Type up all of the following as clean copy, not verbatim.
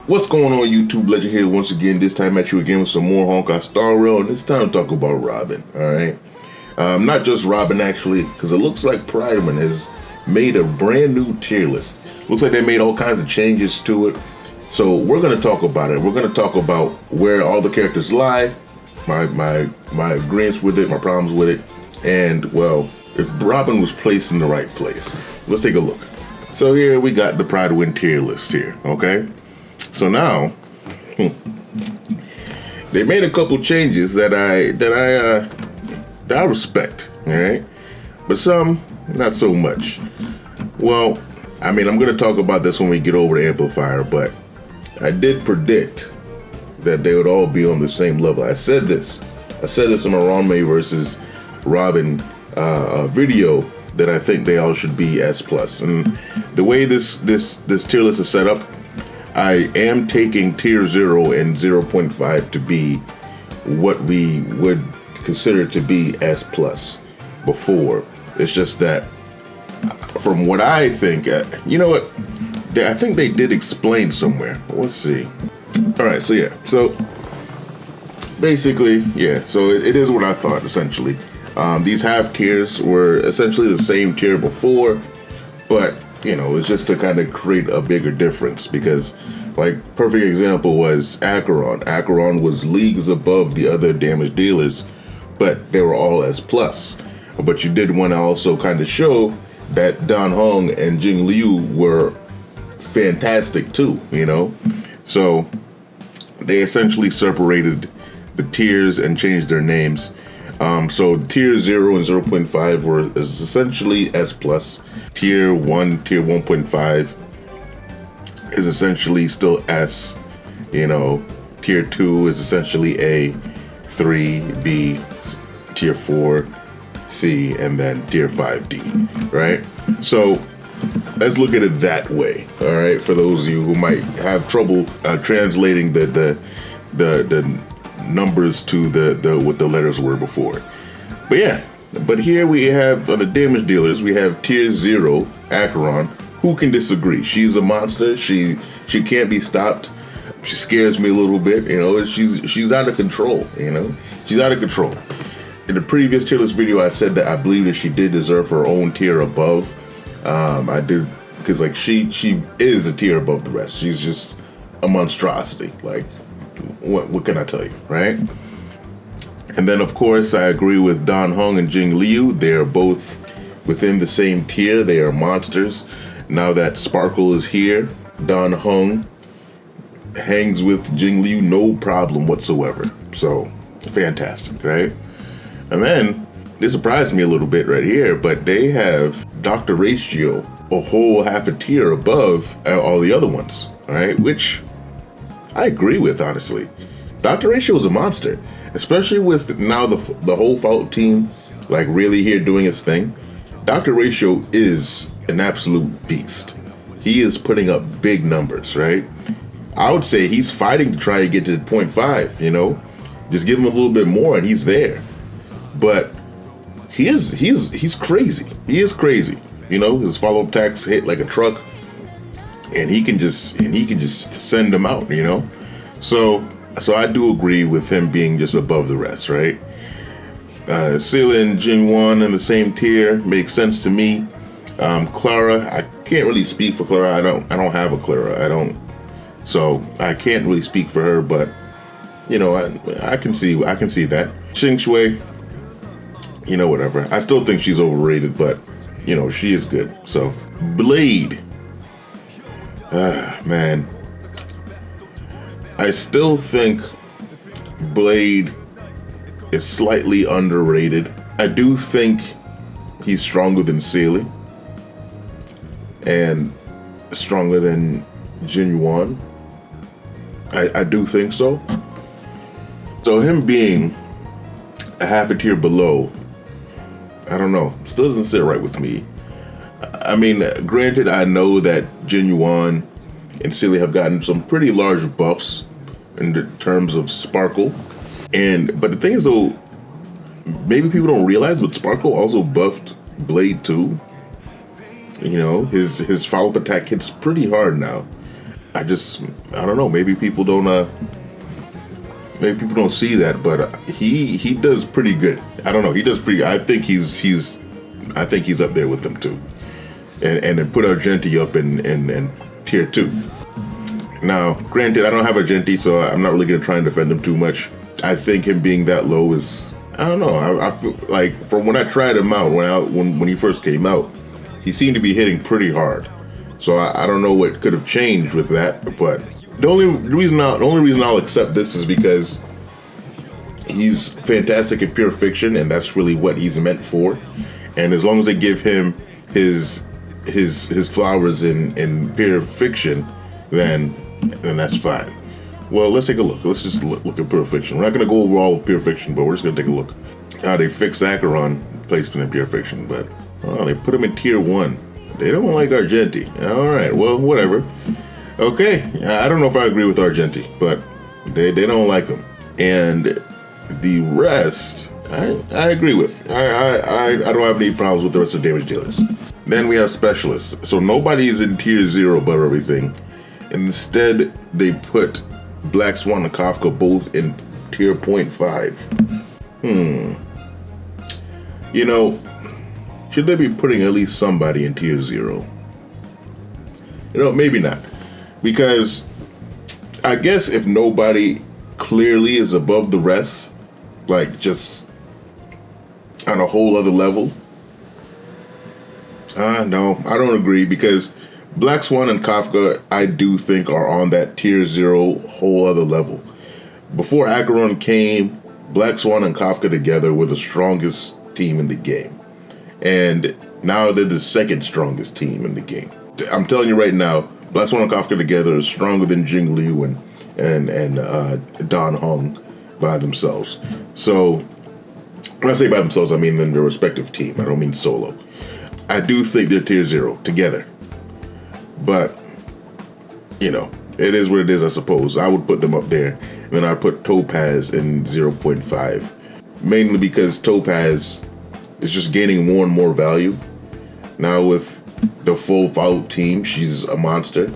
What's going on, YouTube? Legend here once again. This time at you again with some more Honkai Star Rail, and this time talk about Robin. All right, not just Robin actually, because it looks like Prydwen has made a brand new tier list. Looks like they made all kinds of changes to it. So we're gonna talk about it. We're gonna talk about where all the characters lie, my agreements with it, my problems with it, and well, if Robin was placed in the right place. Let's take a look. So here we got the Prydwen tier list here. Okay. So now, they made a couple changes that I respect, all right, but some not so much. Well, I mean, I'm gonna talk about this when we get over to Amplifier, but I did predict that they would all be on the same level. I said this in my Ron May versus Robin video that I think they all should be S+. And the way this tier list is set up, I am taking tier 0 and 0.5 to be what we would consider to be S+ before. It's just that from what I think, you know what? I think they did explain somewhere. Let's see. All right, so yeah. So basically, yeah. So it is what I thought, essentially. These half tiers were essentially the same tier before, but you know, it's just to kind of create a bigger difference because, like, perfect example was Acheron. Acheron was leagues above the other damage dealers, but they were all S+. But you did want to also kind of show that Dan Heng and Jing Liu were fantastic too, you know? So they essentially separated the tiers and changed their names. So tier 0 and 0.5 were essentially S+. Tier 1, tier 1.5 is essentially still S. You know, tier 2 is essentially A, 3, B, tier 4, C, and then tier 5, D, right? So let's look at it that way, all right? For those of you who might have trouble translating the numbers to the what the letters were before. But yeah, but here we have on the damage dealers, we have tier 0, Acheron. Who can disagree? She's a monster. She can't be stopped. She scares me a little bit, you know. She's out of control, you know. She's out of control. In the previous tier list video, I said that I believe that she did deserve her own tier above. I did, because like she is a tier above the rest. She's just a monstrosity. Like, what can I tell you, right? And then of course I agree with Dan Heng and Jing Liu. They are both within the same tier. They are monsters. Now that Sparkle is here, Dan Heng hangs with Jing Liu no problem whatsoever. So fantastic, right? And then this surprised me a little bit right here, but they have Dr. Ratio a whole half a tier above all the other ones, all right? Which I agree with, honestly. Dr. Ratio is a monster, especially with now the whole Fallout team like really here doing its thing. Dr. Ratio is an absolute beast. He is putting up big numbers, right? I would say he's fighting to try to get to 0.5, you know? Just give him a little bit more and he's there. But he's crazy. He is crazy. You know, his follow-up attacks hit like a truck. And he can just send them out, you know? So I do agree with him being just above the rest, right? Scylla and Jinwan in the same tier makes sense to me. Clara, I can't really speak for Clara. I don't have a Clara. So I can't really speak for her, but you know, I can see that. Xing Shui, you know, whatever. I still think she's overrated, but you know, she is good. So Blade. Man, I still think Blade is slightly underrated. I do think he's stronger than Sealy and stronger than Jinyuan. I do think so. So him being a half a tier below, I don't know, still doesn't sit right with me. I mean, granted, I know that Jinyuan and Sealy have gotten some pretty large buffs in the terms of Sparkle. But the thing is, though, maybe people don't realize, but Sparkle also buffed Blade too. You know, his follow-up attack hits pretty hard now. I don't know. Maybe people don't see that, but he does pretty good. I don't know. He does pretty. I think he's up there with them too, and then put Argenti up in tier 2. Now, granted, I don't have Argenti, so I'm not really gonna try and defend him too much. I think him being that low is, I don't know. I feel like from when I tried him out when he first came out, he seemed to be hitting pretty hard. So I don't know what could have changed with that, but the only reason I'll accept this is because he's fantastic at pure fiction, and that's really what he's meant for. And as long as they give him his flowers in pure fiction, then that's fine. Well, let's take a look. Let's just look at pure fiction. We're not going to go over all of pure fiction, but we're just going to take a look. They fixed Acheron placement in pure fiction, but they put him in tier 1. They don't like Argenti. All right, well, whatever. Okay, I don't know if I agree with Argenti, but they don't like him. And the rest, I agree with. I don't have any problems with the rest of damage dealers. Then we have specialists. So nobody's in tier 0 above everything. Instead, they put Black Swan and Kafka both in tier 0.5. You know, should they be putting at least somebody in tier 0? You know, maybe not. Because I guess if nobody clearly is above the rest, like just on a whole other level, no, I don't agree, because Black Swan and Kafka, I do think, are on that tier 0 whole other level. Before Acheron came, Black Swan and Kafka together were the strongest team in the game. And now they're the second strongest team in the game. I'm telling you right now, Black Swan and Kafka together is stronger than Jing Liu and Dan Hong by themselves. So, when I say by themselves, I mean in their respective team. I don't mean solo. I do think they're tier 0 together. But, you know, it is what it is, I suppose. I would put them up there. And then I'd put Topaz in 0.5. Mainly because Topaz is just gaining more and more value. Now with the full follow-up team, she's a monster.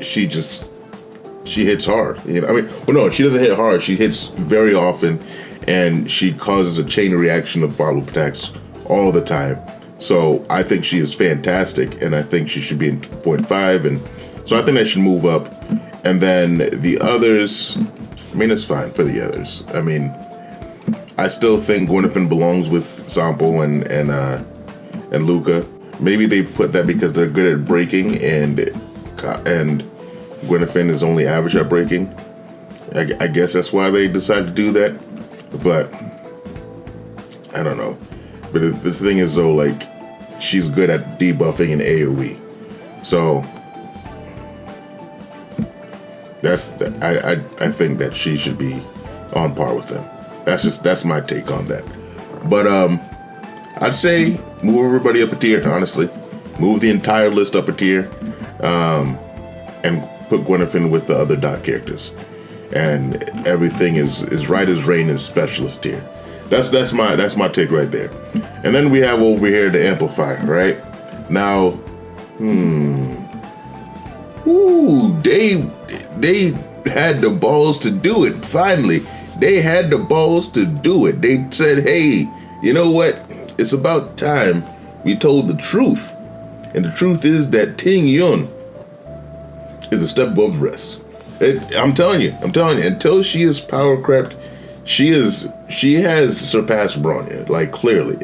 She hits hard. You know, I mean, well, no, she doesn't hit hard. She hits very often, and she causes a chain reaction of follow-up attacks all the time. So I think she is fantastic, and I think she should be in 2.5, and so I think that should move up. And then the others, I mean, it's fine for the others. I mean, I still think Gwyneth belongs with Sampo and Luca. Maybe they put that because they're good at breaking, and Gwyneth is only average at breaking. I guess that's why they decided to do that. But I don't know. But the thing is, though, like, she's good at debuffing and AoE. So I think that she should be on par with them. That's my take on that. But I'd say move everybody up a tier, honestly. Move the entire list up a tier. And put Gwyneth with the other dot characters. And everything is right as rain in specialist tier. That's my take right there. And then we have over here the Amplifier, right? Now, they had the balls to do it. Finally, they had the balls to do it. They said, hey, you know what? It's about time we told the truth. And the truth is that Ting Yun is a step above the rest. I'm telling you, until she is power crept, she has surpassed Bronya, like, clearly.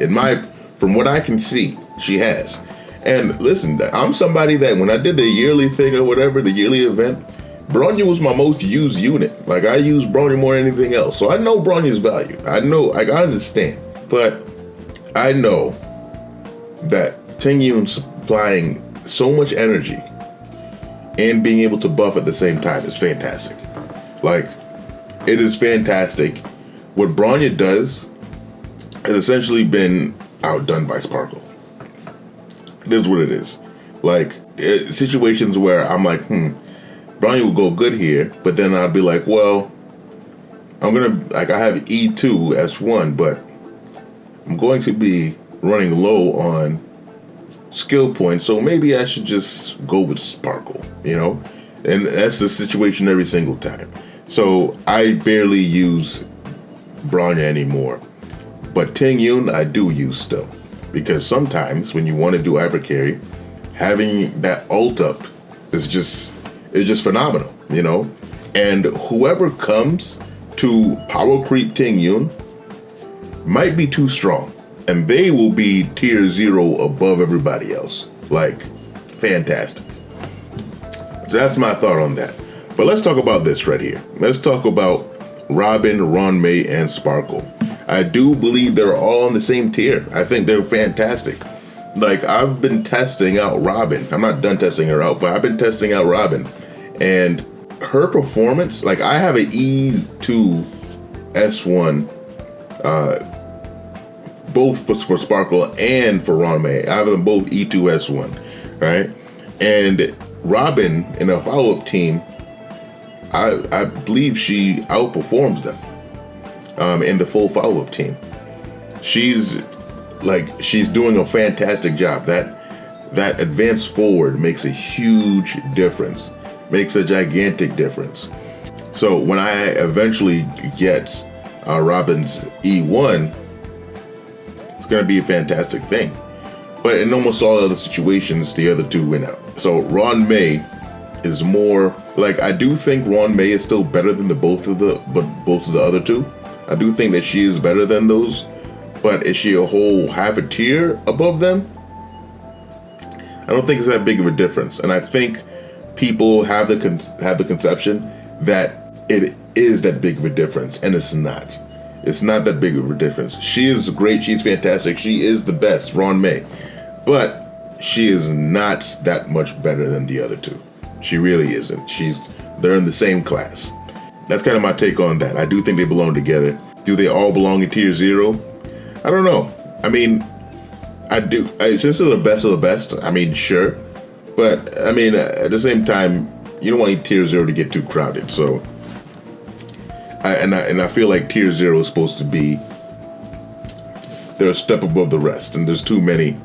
From what I can see, she has. And listen, I'm somebody that when I did the yearly thing or whatever, the yearly event, Bronya was my most used unit. Like, I use Bronya more than anything else. So I know Bronya's value. I know, like, I understand. But I know that Ting Yun supplying so much energy and being able to buff at the same time is fantastic. Like, it is fantastic. What Bronya does has essentially been outdone by Sparkle. It is what it is. Like, situations where I'm like, Bronya will go good here, but then I'll be like, well, I have E2 S1, but I'm going to be running low on skill points, so maybe I should just go with Sparkle, you know? And that's the situation every single time. So I barely use Bronya anymore. But Ting Yun I do use still. Because sometimes when you want to do hyper carry, having that ult up is just phenomenal, you know? And whoever comes to power creep Ting Yun might be too strong. And they will be tier 0 above everybody else. Like, fantastic. So that's my thought on that. But let's talk about this right here. Let's talk about Robin, Ron May, and Sparkle. I do believe they're all on the same tier. I think they're fantastic. Like, I've been testing out Robin. I'm not done testing her out, but I've been testing out Robin. And her performance, like, I have an E2 S1, both for Sparkle and for Ron May. I have them both E2 S1, right? And Robin in a follow-up team, I believe she outperforms them in the full follow-up team. She's doing a fantastic job. That advance forward makes a huge difference, makes a gigantic difference. So when I eventually get Robin's E1, it's going to be a fantastic thing. But in almost all other situations, the other two win out. So Ron May is more like, I do think Ron May is still better than both of the other two. I do think that she is better than those, but is she a whole half a tier above them? I don't think it's that big of a difference. And I think people have the conception that it is that big of a difference, and it's not. It's not that big of a difference. She is great. She's fantastic. She is the best, Ron May. But she is not that much better than the other two. She really isn't. They're in the same class. That's kind of my take on that. I do think they belong together. Do they all belong in tier 0? I don't know. I mean, I do. Since they're the best of the best, I mean, sure. But, I mean, at the same time, you don't want tier 0 to get too crowded. So, I feel like tier 0 is supposed to be, they're a step above the rest. And there's too many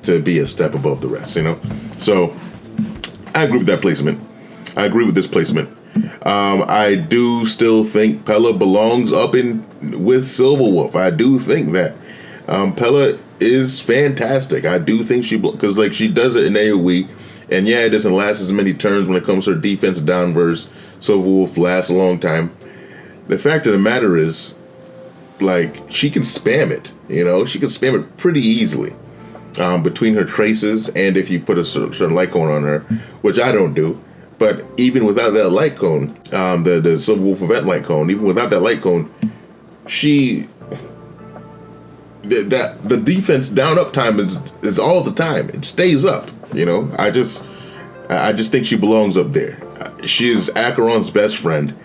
to be a step above the rest, you know? So, I agree with that placement. I agree with this placement. I do still think Pella belongs up with Silverwolf. I do think that Pella is fantastic. I do think because like she does it in AoE, and yeah, it doesn't last as many turns when it comes to her defense down versus Silverwolf lasts a long time. The fact of the matter is, like, she can spam it. You know, she can spam it pretty easily between her traces, and if you put a certain light cone on her, which I don't do. But even without that light cone, the Silverwolf event light cone, even without that light cone, the defense down up time is all the time. It stays up, you know. I just think she belongs up there. She is Acheron's best friend.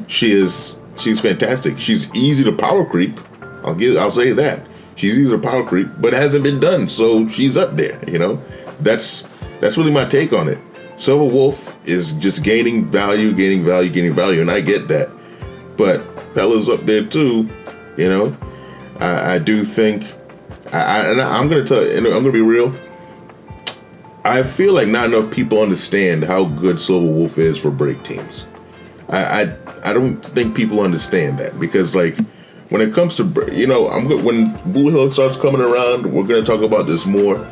She's fantastic. She's easy to power creep. I'll say that. She's easy to power creep, but it hasn't been done, so she's up there, you know. That's really my take on it. Silverwolf is just gaining value, and I get that. But Pella's up there too, you know. I do think, I'm gonna be real. I feel like not enough people understand how good Silverwolf is for break teams. I don't think people understand that, because like when it comes to, you know, when Blue Hill starts coming around, we're gonna talk about this more.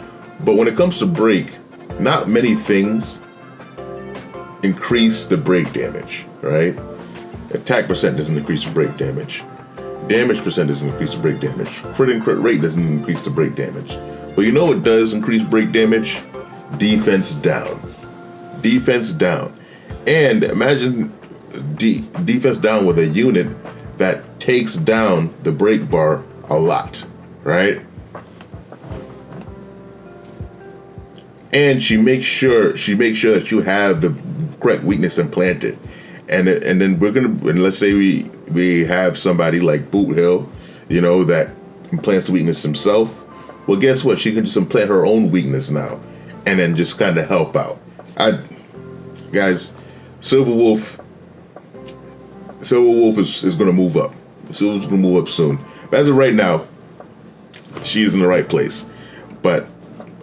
But when it comes to break, not many things increase the break damage, right? Attack percent doesn't increase the break damage. Damage percent doesn't increase the break damage. Crit and crit rate doesn't increase the break damage. But you know what does increase break damage? Defense down. Defense down. And imagine defense down with a unit that takes down the break bar a lot, right? And she makes sure that you have the correct weakness implanted. And then let's say we have somebody like Boot Hill, you know, that implants the weakness himself. Well, guess what? She can just implant her own weakness now, and then just kind of help out. Guys, Silverwolf is going to move up. Silverwolf's going to move up soon. But as of right now, she is in the right place. But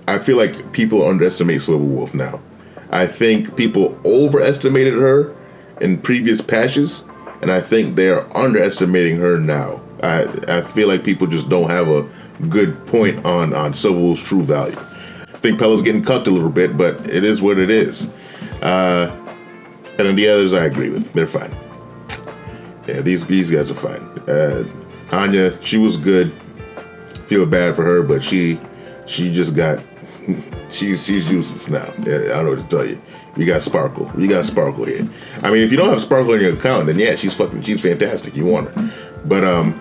I feel like people underestimate Silver Wolf now. I think people overestimated her in previous patches, and I think they're underestimating her now. I feel like people just don't have a good point on Silver Wolf's true value. I think Pella's getting cucked a little bit, but it is what it is. And then the others I agree with. They're fine. Yeah, these guys are fine. Anya, she was good. Feel bad for her, but she just got she's useless now. Yeah, I don't know what to tell you. You got Sparkle. You got Sparkle here. I mean, if you don't have Sparkle in your account, then yeah, she's fantastic. You want her, but a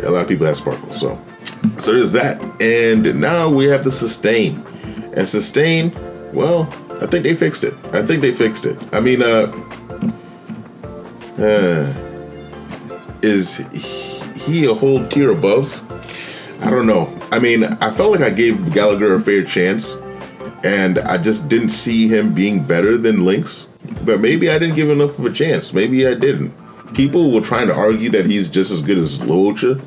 lot of people have Sparkle, so there's that. And now we have the Sustain. And Sustain, well, I think they fixed it. I mean, is he a whole tier above? I don't know. I mean, I felt like I gave Gallagher a fair chance, and I just didn't see him being better than Lynx. But maybe I didn't give enough of a chance. Maybe I didn't. People were trying to argue that he's just as good as Luocha.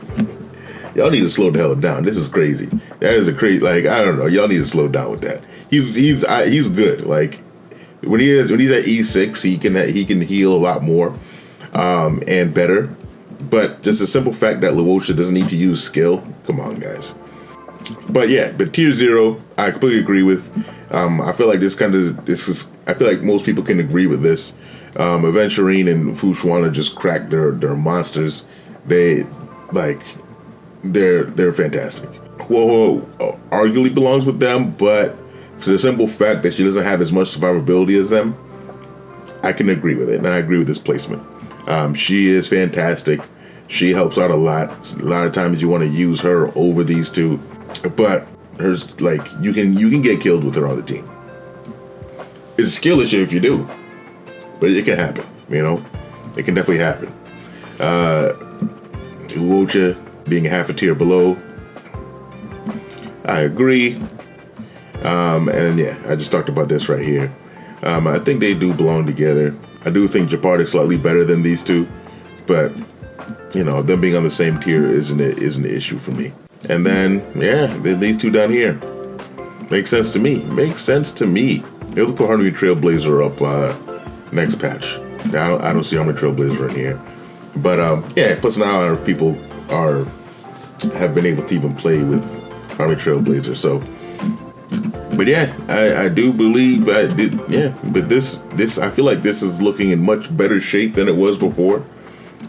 Y'all need to slow the hell down. This is crazy. That is a crazy. Like, I don't know. Y'all need to slow down with that. He's good. Like when he's at E6, he can heal a lot more and better. But just the simple fact that Luocha doesn't need to use skill. Come on, guys. But yeah, but tier 0, I completely agree with. I feel like I feel like most people can agree with this. Aventurine and Fushwana just cracked their monsters. They're fantastic. Whoa, arguably belongs with them, but for the simple fact that she doesn't have as much survivability as them, I can agree with it, and I agree with this placement. She is fantastic. She helps out a lot. A lot of times you want to use her over these two, but hers, like, you can get killed with her on the team. It's a skill issue if you do, but it can happen. You know, it can definitely happen. Luocha being half a tier below, I agree. And yeah, I just talked about this right here. I think they do belong together. I do think Japard is slightly better than these two, but you know, them being on the same tier isn't an issue for me. And then yeah, these two down here makes sense to me. They'll put Harmony Trailblazer up next patch. Now I don't see Harmony Trailblazer in here, but yeah, plus not a lot of people have been able to even play with Harmony Trailblazer. So, but yeah, I do believe I did. Yeah, but this I feel like this is looking in much better shape than it was before.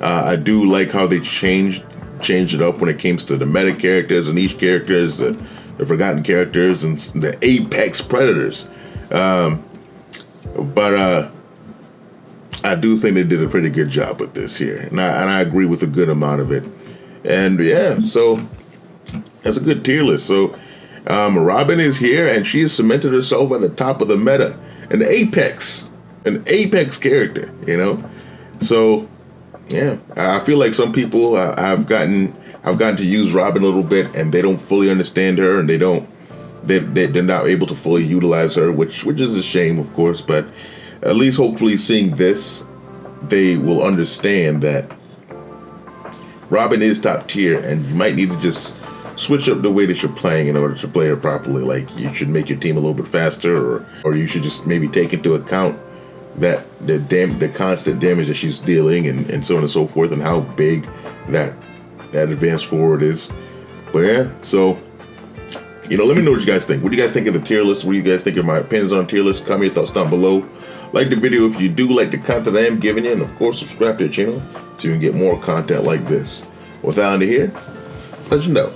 I do like how they changed it up when it comes to the meta characters, the niche characters, the forgotten characters, and the apex predators. But I do think they did a pretty good job with this here, and I agree with a good amount of it. And yeah, so that's a good tier list. So Robin is here, and she has cemented herself at the top of the meta, an apex character, you know. So yeah, I feel like some people I've gotten to use Robin a little bit, and they don't fully understand her, and they're not able to fully utilize her, which is a shame, of course. But at least hopefully seeing this, they will understand that Robin is top tier, and you might need to just switch up the way that you're playing in order to play her properly. Like, you should make your team a little bit faster, or you should just maybe take into account that the constant damage that she's dealing, and so on and so forth, and how big that advanced forward is. But yeah, so you know, let me know what you guys think. What do you guys think of the tier list? What do you guys think of my opinions on tier list? Comment your thoughts down below. Like the video if you do like the content I am giving you, and of course subscribe to the channel so you can get more content like this. Without here, let you know.